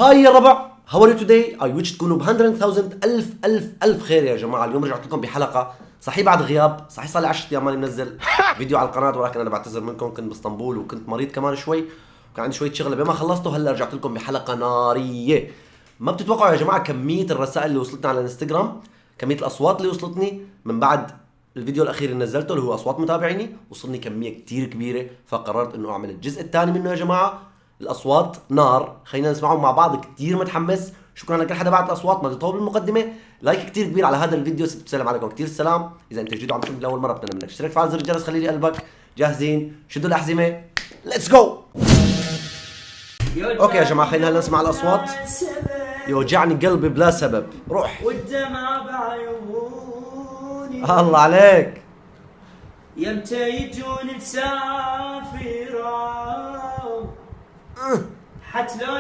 هاي يا ربع، هاو ار يو توداي؟ اي ويش تكونوا ب 100,000 ألف خير يا جماعة. اليوم رجعت لكم بحلقة، صحيح بعد غياب، صحيح صار لي 10 أيام ماني منزل فيديو على القناة، ولكن أنا بعتذر منكم، كنت باسطنبول وكنت مريض كمان شوي، وكان عندي شوية شغلة بما خلصته. هلا رجعت لكم بحلقة نارية. ما بتتوقعوا يا جماعة كمية الرسائل اللي وصلتنا على الانستغرام، كمية الأصوات اللي وصلتني من بعد الفيديو الأخير اللي نزلته اللي هو أصوات متابعيني. وصلني كمية كتير كبيرة، فقررت إنه أعمل الجزء الثاني منه يا جماعة. الاصوات نار، خلينا نسمعهم مع بعض. كتير متحمس. شكرا لكل حدا بعت الاصوات. ما تطول بالمقدمه، لايك كتير كبير على هذا الفيديو. بسلم عليكم كتير السلام. اذا انت جديد وعم تشوف لاول مره بتمنى منك اشترك، فعل زر الجرس، خلي لي قلبك. جاهزين؟ شدوا الاحزمه، ليتس جو. اوكي يا جماعه، خلينا هلا نسمع الاصوات. يوجعني قلبي بلا سبب، روح. والدمع بعيوني الله عليك. يمتى يجون تسافر حتى لو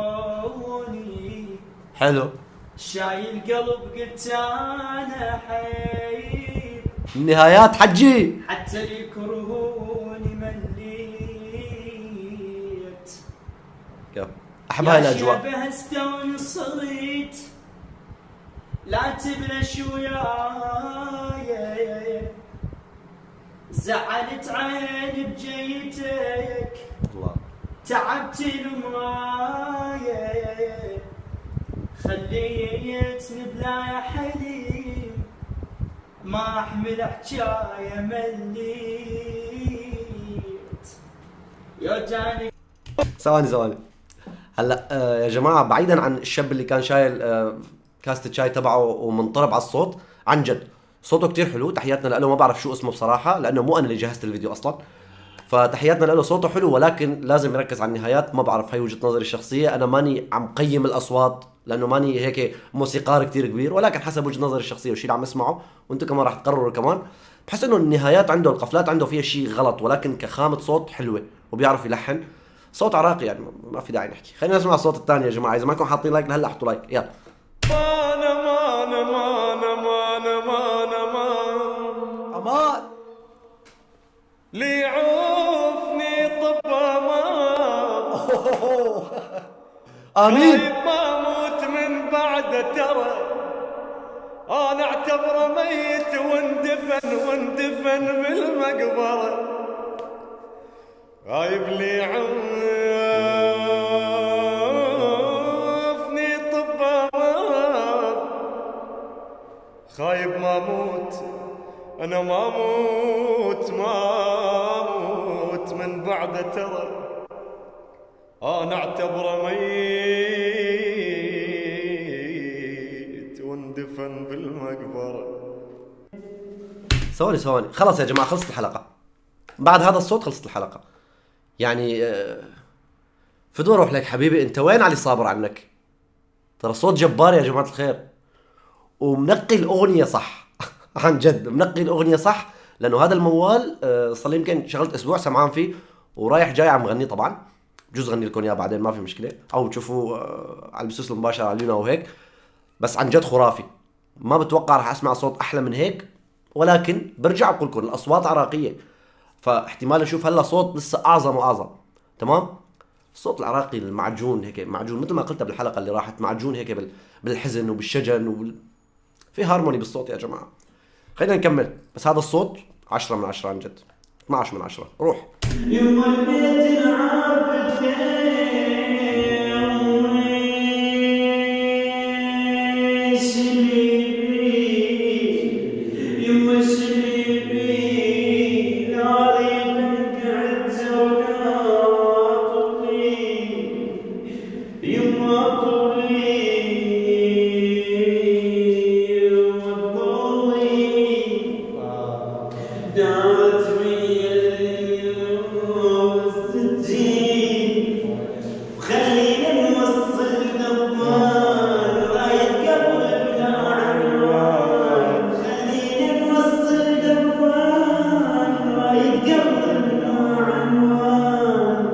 يبكوني. حلو. شايل قلب قلت انا حيب، النهايات حجي حتى اللي يكرهوني مليت. احب هاي الاجواء. شبه استونصيت لا تبلش وياي، زعلت عيني بجيتك، الله. تعبت المراية، خليتني بلا يا حليم، ما احمل حجاية مليت. يوجعني ثواني هلا يا جماعه، بعيدا عن الشاب اللي كان شايل كاسة شاي تبعه ومنطرب على الصوت، عن جد صوته كتير حلو. تحياتنا له. ما بعرف شو اسمه بصراحه، لانه مو انا اللي جهزت الفيديو اصلا. فتحياتنا له. صوته حلو، ولكن لازم يركز على النهايات. ما بعرف، هي وجهه نظري الشخصيه. انا ماني عم قيم الاصوات، لانه ماني هيك موسيقار كتير كبير، ولكن حسب وجهه نظري الشخصيه والشيء اللي عم اسمعه، وانتم كمان راح تقرروا كمان. بحس انه النهايات عنده، القفلات عنده فيها شيء غلط، ولكن كخامه صوت حلوه وبيعرف يلحن. صوت عراقي يعني، ما في داعي نحكي. خلينا نسمع الصوت الثاني يا جماعه. اذا ما كنتم حاطين لايك لهلا حطوا لايك، يلا. امان ليعوفني طب امان. امين. خايف ما اموت من بعده، ترى انا اعتبره ميت واندفن بالمقبره. خايف ليعوفني طب امان. خايف ما اموت، انا ما اموت من بعده، ترى انا اعتبره ميت واندفن بالمقبره. ثواني خلص يا جماعه، خلصت الحلقه. بعد هذا الصوت خلصت الحلقه. يعني فدوى اروح لك حبيبي، انت وين علي صابر عنك؟ ترى صوت جبار يا جماعه الخير، ومنقي الاغنيه صح. عن جد منقي الاغنيه صح، لانه هذا الموال صار لي يمكن شغلت اسبوع سمعان فيه، ورايح جاي عم غني. طبعا بجوز غني لكم اياه بعدين، ما في مشكله، او تشوفوه على البثوث المباشره على اليونا وهيك. بس عن جد خرافي. ما بتوقع راح اسمع صوت احلى من هيك، ولكن برجع بقول لكم الاصوات عراقيه، فاحتمال اشوف هلا صوت لسه اعظم واعظم. تمام. الصوت العراقي المعجون، هيك معجون مثل ما قلت بالحلقه اللي راحت، معجون هيك بالحزن وبالشجن في هارموني بالصوت يا جماعه. خلينا نكمل. بس هذا الصوت 10 من 10 عن جد، 12 من 10. روح. يما البيت العابد يما سليبي علي بنقعد زوجات يما طولي دعت بي اليوم الستين، وخلينا نوصل دفان راية قلبنا عنوان. خلينا نوصل دفان راية قلبنا عنوان.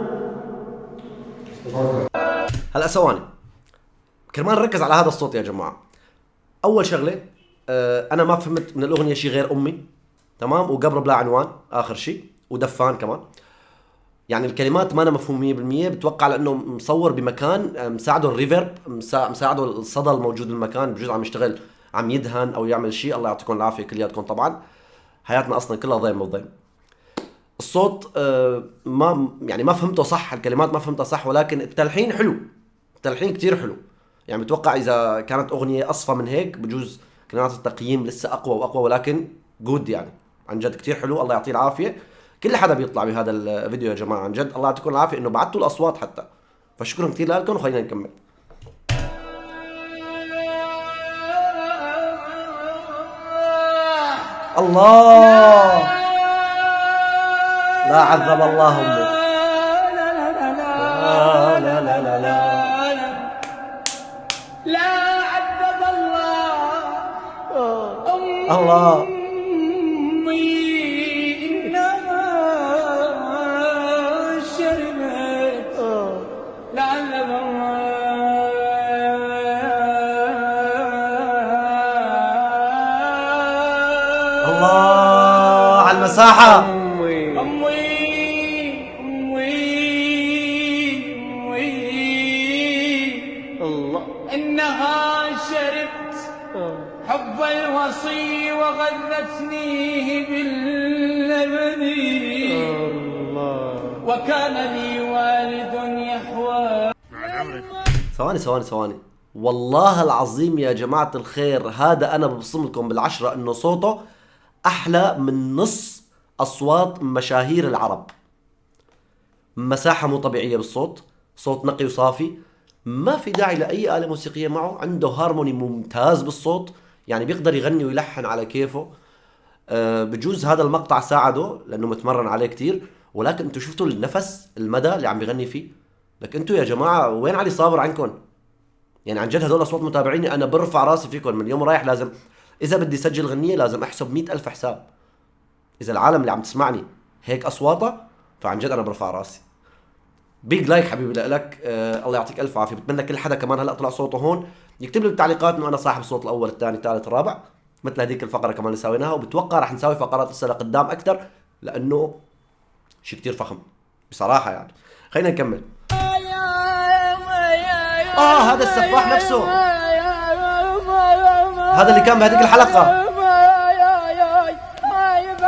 هلا ثواني، كرمال نركز على هذا الصوت يا جماعه. اول شغله، انا ما فهمت من الاغنيه شيء غير امي، تمام، وقبر بلا عنوان اخر شيء، ودفان كمان. يعني الكلمات ما أنا مفهوم 100%. بتوقع لأنه مصور بمكان مساعده الريفرب، مساعده الصدى الموجود بالمكان، بجوز عم يشتغل عم يدهن أو يعمل شيء. الله يعطيكم العافية كلياتكم. طبعا حياتنا أصلا كلها ضيم بالضيم. الصوت ما فهمته صح، الكلمات ما فهمتها صح، ولكن التلحين حلو، التلحين كتير حلو. يعني بتوقع إذا كانت أغنية أصفى من هيك بجوز كلمات التقييم لسه أقوى وأقوى، ولكن جود يعني عن جد كتير حلو. الله يعطيه العافية كل حدا بيطلع بهذا الفيديو يا جماعة، عن جد الله يعطيكم العافية إنه بعتوا الأصوات حتى، فشكرا كتير لكم. وخلينا نكمل. الله لا عذب الله أمه. لا لا لا لا لا عذب الله الله أمي إنها شربت لا عذب الله على المساحة. إنها شربت حب الوصي وغذتنيه باللبن وكان لي والد يحوى. ثواني والله العظيم يا جماعة الخير، هذا أنا ببصم لكم بالعشرة إنه صوته أحلى من نص أصوات مشاهير العرب. مساحة مو طبيعية بالصوت، صوت نقي وصافي، ما في داعي لأي آلة موسيقية معه، عنده هارموني ممتاز بالصوت، يعني بيقدر يغني ويلحن على كيفه. بجوز هذا المقطع ساعده لأنه متمرن عليه كتير، ولكن انتوا شفتوا النفس المدى اللي عم بيغني فيه. لك انتوا يا جماعة وين علي صابر عنكم؟ يعني عن جد هذول أصوات متابعيني أنا برفع راسي فيكم. من اليوم رايح لازم إذا بدي سجل غنية لازم أحسب 100,000 حساب. إذا العالم اللي عم تسمعني هيك أصواتها فعن جد أنا برفع راسي. بيج لايك حبيبي لك. الله يعطيك الف عافيه. بتمنى كل حدا كمان هلا طلع صوته هون يكتب لي بالتعليقات انه انا صاحب الصوت الاول الثاني الثالث الرابع، مثل هذيك الفقره كمان اللي سويناها. وبتوقع رح نسوي فقرات لسه لقدام اكثر لانه شيء كتير فخم بصراحه يعني. خلينا نكمل. هذا السفاح نفسه، هذا اللي كان بهذيك الحلقه.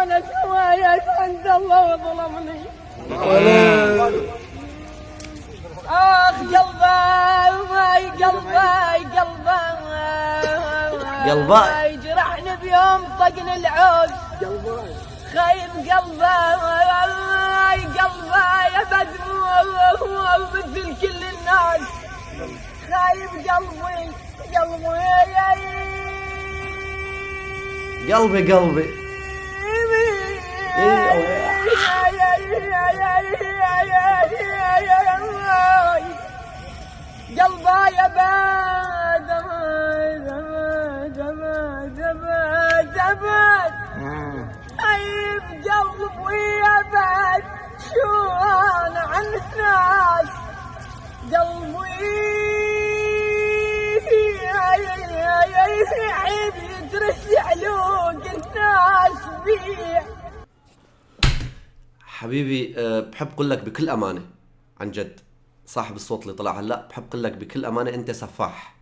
انا سويت عند الله وظلمني. اخ قلبي جرحني بيوم طقني العود. خايب قلبي يا بدموع مثل كل الناس. خايب قلبي قلبي يا باد طيب قلبي يا باد شلون عن الناس. قلبي عيب يدرس علوق الناس بيه. حبيبي بحب قل لك بكل امانه عن جد، صاحب الصوت اللي طلع هلا، بحب قل لك بكل امانه انت سفاح.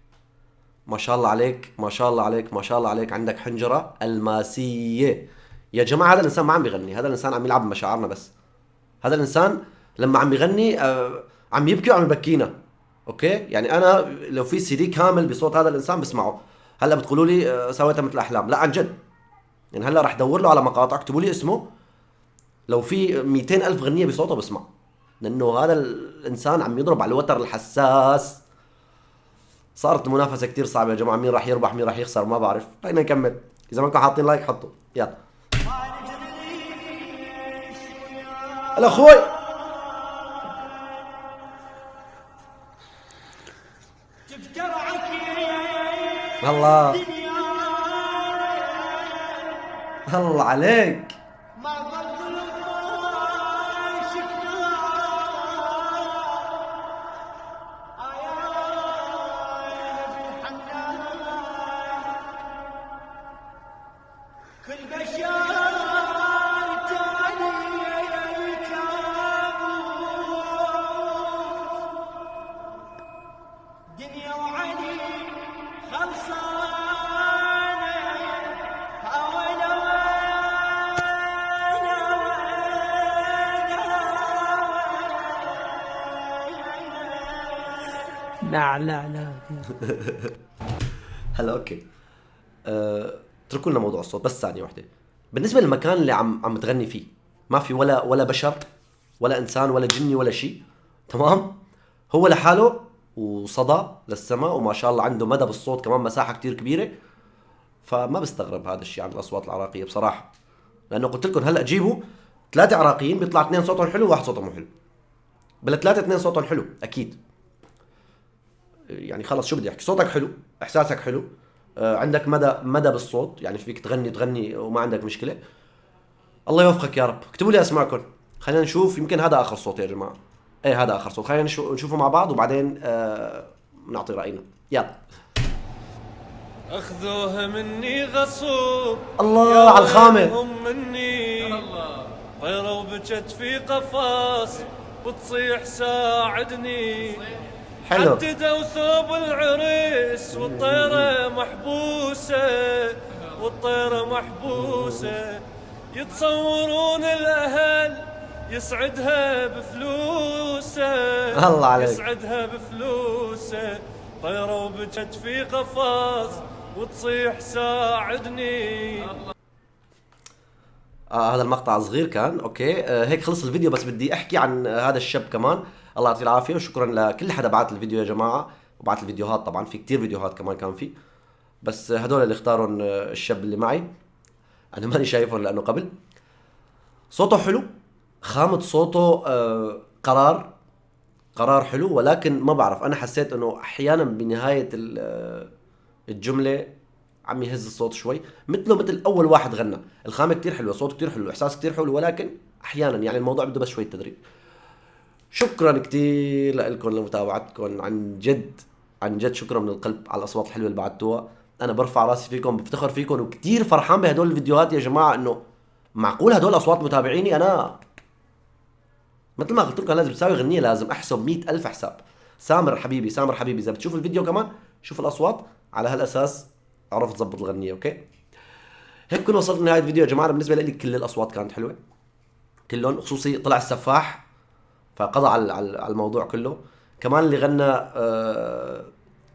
ما شاء الله عليك ما شاء الله عليك ما شاء الله عليك، عندك حنجره الماسيه يا جماعه. هذا الانسان ما عم بيغني، هذا الانسان عم يلعب بمشاعرنا بس. هذا الانسان لما عم بيغني عم يبكي وعم يبكينا. اوكي يعني انا لو في سي دي كامل بصوت هذا الانسان بسمعه. هلا بتقولوا لي سويتها مثل احلام، لا عن جد يعني. هلا رح دور له على مقاطع، اكتبوا لي اسمه، لو في 200,000 غنية بصوته بسمع، لأنه هذا الإنسان عم يضرب على الوتر الحساس. صارت المنافسة كتير صعبة يا جماعة، مين راح يربح مين راح يخسر ما بعرف. خلينا نكمل. إذا ما كنتوا حاطين لايك حطوا يلا. الأخوي الله الله عليك. لا لا لا. هلا اوكي. اتركوا لنا موضوع الصوت بس ثانيه واحده. بالنسبه للمكان اللي عم تغني فيه، ما في ولا بشر ولا انسان ولا جني ولا شيء، تمام؟ هو لحاله وصدى للسماء، وما شاء الله عنده مدى بالصوت كمان، مساحه كتير كبيره. فما بستغرب هذا الشيء عن الاصوات العراقيه بصراحه، لانه قلت لكم هلا جيبوا 3 عراقيين بيطلع 2 صوتهم حلو وواحد صوته مو حلو، بلا 3 2 صوتهم حلو اكيد. يعني خلص شو بدي احكي، صوتك حلو، احساسك حلو، عندك مدى بالصوت، يعني فيك تغني وما عندك مشكله. الله يوفقك يا رب. اكتبوا لي اسماءكم، خلينا نشوف، يمكن هذا اخر صوت يا جماعه. ايه هذا اخر صوت، خلينا نشوفه مع بعض وبعدين نعطي راينا. يلا. اخذوها مني غصوب، الله على الخامه. هم مني طيرة وبجت في قفاص بتصيح ساعدني. حلو. حددوا ثوب العريس والطيرة محبوسة، والطيرة محبوسة. يتصورون الأهل يسعدها بفلوسه، الله عليك. يسعدها بفلوسه. طيرة وبجت في قفاص وتصيح ساعدني. هذا المقطع صغير كان اوكي. هيك خلص الفيديو، بس بدي احكي عن هذا الشاب كمان. الله يعطيه العافيه، وشكرا لكل حدا بعت الفيديو يا جماعه، وبعت الفيديوهات. طبعا في كتير فيديوهات كمان كان في، بس هدول اللي اختارهم الشاب اللي معي. انا ماني شايفهم لانه قبل. صوته حلو، خامة صوته قرار حلو، ولكن ما بعرف، انا حسيت انه احيانا بنهاية الجملة عم يهز الصوت شوي، مثل اول واحد غنى. الخامة كتير حلوة، صوته كتير حلو، احساس كتير حلو، ولكن احيانا يعني الموضوع بده بس شوية تدريب. شكرا كتير لكم لمتابعتكم، عن جد شكرا من القلب على الاصوات الحلوة اللي بعتوها. انا برفع راسي فيكم، بفتخر فيكم، وكتير فرحان بهدول الفيديوهات يا جماعة. انه معقول هدول اصوات متابعيني؟ انا مثل ما قلت لكم لازم تساوي غنية لازم احسب 100,000 حساب. سامر حبيبي اذا بتشوف الفيديو كمان شوف الاصوات، على هالاساس عرفت تظبط الغنية. اوكي، هيك كنا وصلنا لنهاية الفيديو يا جماعة. بالنسبة لي كل الاصوات كانت حلوة كلهم، خصوصي طلع السفاح فقضى على الموضوع كله. كمان اللي غنى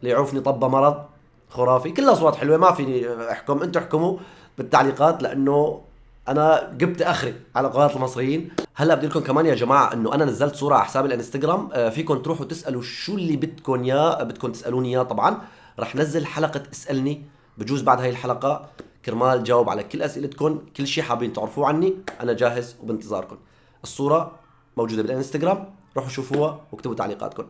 ليعوفني طب مرض خرافي. كل الاصوات حلوه، ما فيني احكم، انتم احكموا بالتعليقات، لانه انا جبت اخري على قناه المصريين. هلا بدي لكم كمان يا جماعه انه انا نزلت صوره على حساب الانستغرام، فيكم تروحوا تسالوا شو اللي بدكم تسالوني اياه. طبعا رح نزل حلقه اسالني، بجوز بعد هاي الحلقه، كرمال جاوب على كل اسئلتكم، كل شيء حابين تعرفوه عني انا جاهز وبانتظاركم. الصوره موجوده بالانستغرام، روحوا شوفوها واكتبوا تعليقاتكم.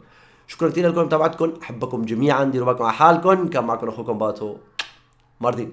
شكرا كثير لكم متابعتكم، احبكم جميعا، ديروا بالكم على حالكم. كان معكم اخوكم باتو ماردين.